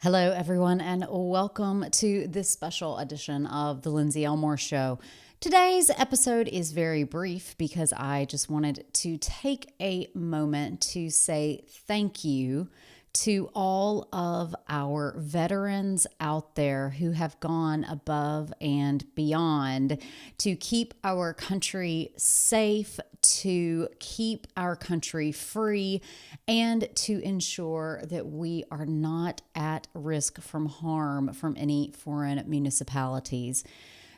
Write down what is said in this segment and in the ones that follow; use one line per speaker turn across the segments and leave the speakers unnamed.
Hello, everyone, and welcome to this special edition of the Lindsey Elmore Show. Today's episode is very brief because I just wanted to take a moment to say thank you to all of our veterans out there who have gone above and beyond to keep our country safe, to keep our country free, and to ensure that we are not at risk from harm from any foreign municipalities.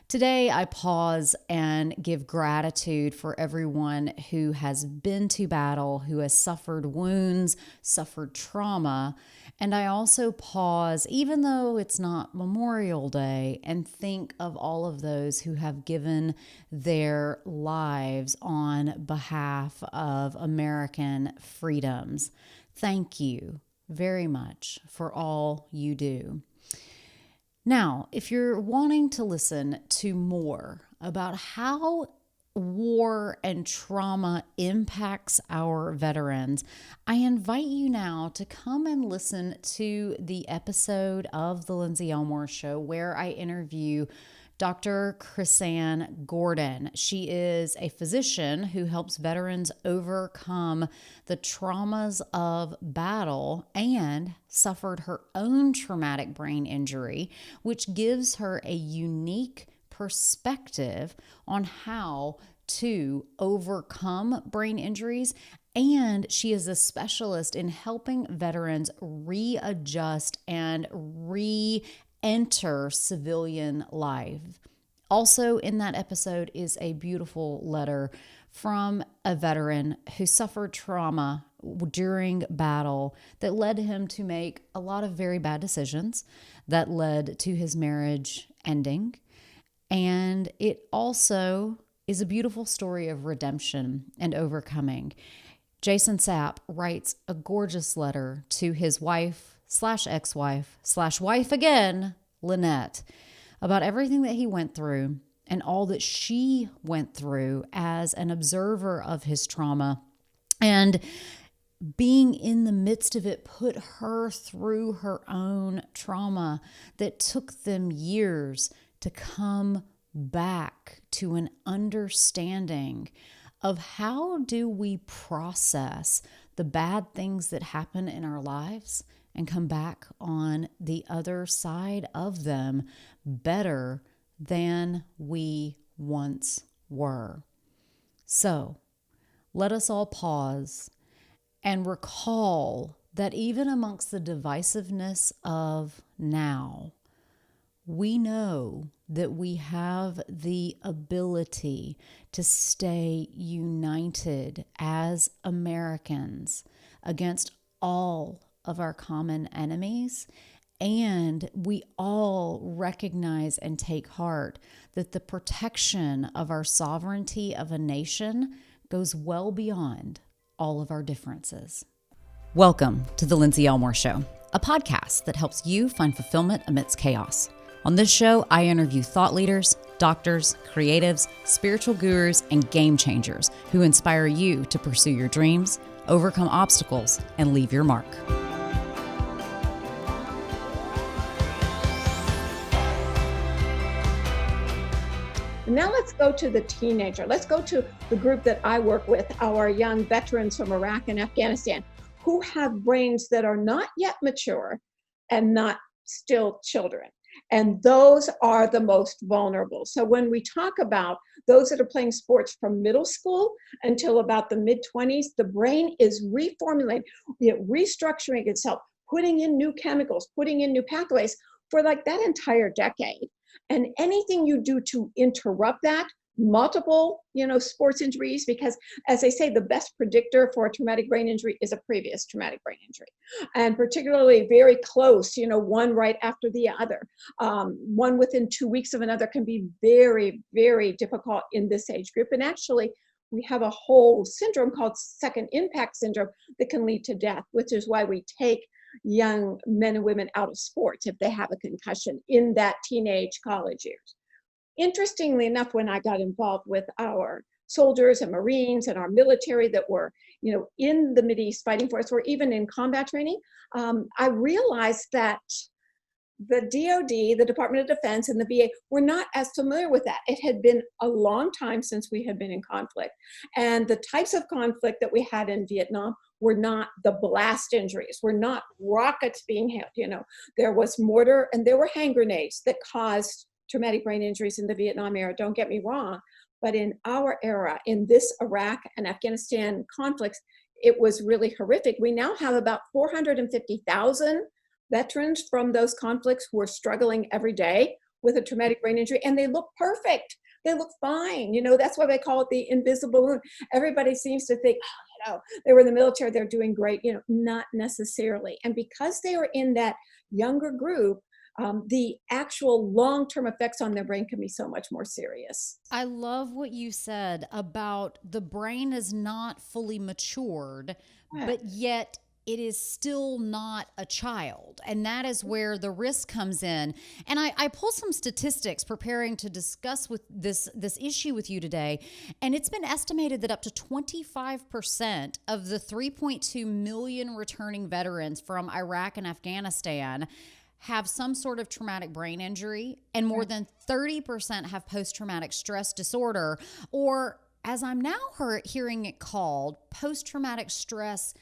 Today, I pause and give gratitude for everyone who has been to battle, who has suffered wounds, suffered trauma. And I also pause, even though it's not Memorial Day, and think of all of those who have given their lives on behalf of American freedoms. Thank you very much for all you do. Now, if you're wanting to listen to more about how war and trauma impacts our veterans, I invite you now to come and listen to the episode of The Lindsey Elmore Show where I interview Dr. Chrissane Gordon. She is a physician who helps veterans overcome the traumas of battle and suffered her own traumatic brain injury, which gives her a unique perspective on how to overcome brain injuries. And she is a specialist in helping veterans readjust and enter civilian life. Also in that episode is a beautiful letter from a veteran who suffered trauma during battle that led him to make a lot of very bad decisions that led to his marriage ending. And it also is a beautiful story of redemption and overcoming. Jason Sapp writes a gorgeous letter to his wife/ex-wife/wife again, Lynette, about everything that he went through and all that she went through as an observer of his trauma. And being in the midst of it put her through her own trauma that took them years to come back to an understanding of how do we process the bad things that happen in our lives and come back on the other side of them better than we once were. So let us all pause and recall that even amongst the divisiveness of now, we know that we have the ability to stay united as Americans against all of our common enemies. And we all recognize and take heart that the protection of our sovereignty of a nation goes well beyond all of our differences. Welcome to The Lindsey Elmore Show, a podcast that helps you find fulfillment amidst chaos. On this show, I interview thought leaders, doctors, creatives, spiritual gurus, and game changers who inspire you to pursue your dreams, overcome obstacles, and leave your mark.
Now let's go to the teenager. Let's go to the group that I work with, our young veterans from Iraq and Afghanistan, who have brains that are not yet mature and not still children. And those are the most vulnerable. So when we talk about those that are playing sports from middle school until about the mid-20s, the brain is reformulating, restructuring itself, putting in new chemicals, putting in new pathways for like that entire decade. And anything you do to interrupt that, multiple, sports injuries, because as they say, the best predictor for a traumatic brain injury is a previous traumatic brain injury. And particularly very close, one right after the other. One within 2 weeks of another can be very, very difficult in this age group. And actually, we have a whole syndrome called second impact syndrome that can lead to death, which is why we take young men and women out of sports if they have a concussion in that teenage college years. Interestingly enough, when I got involved with our soldiers and Marines and our military that were, in the Mideast fighting for us, or even in combat training, I realized that the DoD, the Department of Defense, and the VA were not as familiar with that. It had been a long time since we had been in conflict. And the types of conflict that we had in Vietnam were not the blast injuries, were not rockets being hit. There was mortar and there were hand grenades that caused traumatic brain injuries in the Vietnam era. Don't get me wrong. But in our era, in this Iraq and Afghanistan conflicts, it was really horrific. We now have about 450,000 veterans from those conflicts who are struggling every day with a traumatic brain injury, and they look perfect. They look fine. That's why they call it the invisible wound. Everybody seems to think, they were in the military, they're doing great. Not necessarily. And because they are in that younger group, the actual long-term effects on their brain can be so much more serious.
I love what you said about the brain is not fully matured, but yet it is still not a child. And that is where the risk comes in. And I pulled some statistics preparing to discuss with this issue with you today. And it's been estimated that up to 25% of the 3.2 million returning veterans from Iraq and Afghanistan have some sort of traumatic brain injury, and more than 30% have post-traumatic stress disorder, or as I'm now hearing it called, post-traumatic stress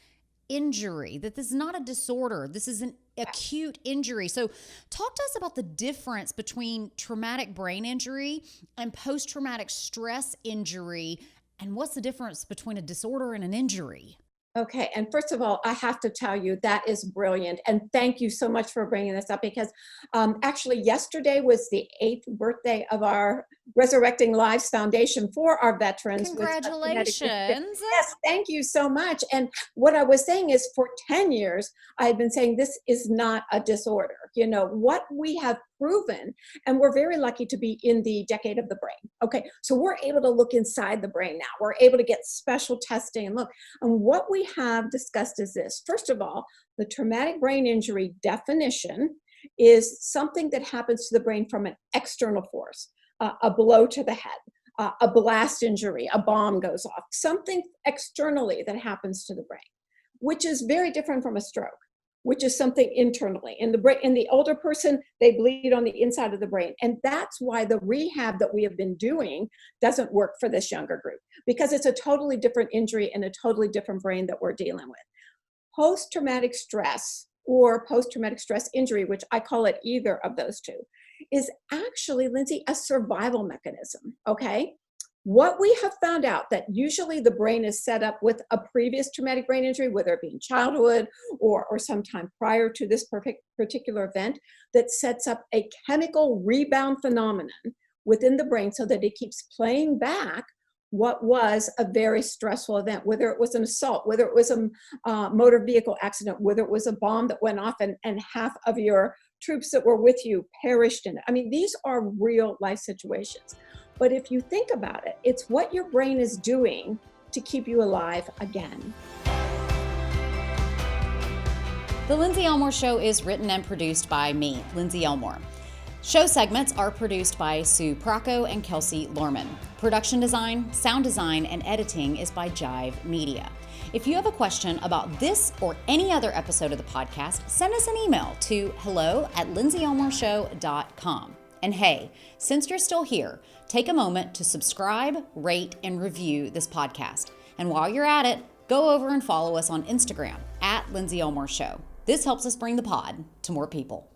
injury, that this is not a disorder. This is an acute injury. So talk to us about the difference between traumatic brain injury and post-traumatic stress injury, and what's the difference between a disorder and an injury?
Okay. And first of all, I have to tell you that is brilliant. And thank you so much for bringing this up, because actually yesterday was the 8th birthday of our Resurrecting Lives Foundation for our veterans.
Congratulations.
Yes, thank you so much. And what I was saying is, for 10 years, I've been saying this is not a disorder. What we have proven, and we're very lucky to be in the decade of the brain. Okay, so we're able to look inside the brain now. We're able to get special testing and look. And what we have discussed is this. First of all, the traumatic brain injury definition is something that happens to the brain from an external force, a blow to the head, a blast injury, a bomb goes off, something externally that happens to the brain, which is very different from a stroke, which is something internally. In the brain, in the older person, they bleed on the inside of the brain. And that's why the rehab that we have been doing doesn't work for this younger group, because it's a totally different injury and a totally different brain that we're dealing with. Post-traumatic stress or post-traumatic stress injury, which I call it either of those two, is actually, Lindsey, a survival mechanism, okay? What we have found out that usually the brain is set up with a previous traumatic brain injury, whether it be in childhood or sometime prior to this particular event, that sets up a chemical rebound phenomenon within the brain so that it keeps playing back what was a very stressful event, whether it was an assault, whether it was a motor vehicle accident, whether it was a bomb that went off and half of your troops that were with you perished in it. I mean, these are real life situations. But if you think about it, it's what your brain is doing to keep you alive again.
The Lindsey Elmore Show is written and produced by me, Lindsey Elmore. Show segments are produced by Sue Procco and Kelsey Lorman. Production design, sound design, and editing is by Jive Media. If you have a question about this or any other episode of the podcast, send us an email to hello@lindseyelmoreshow.com. And hey, since you're still here, take a moment to subscribe, rate, and review this podcast. And while you're at it, go over and follow us on Instagram @Lindsey Elmore Show. This helps us bring the pod to more people.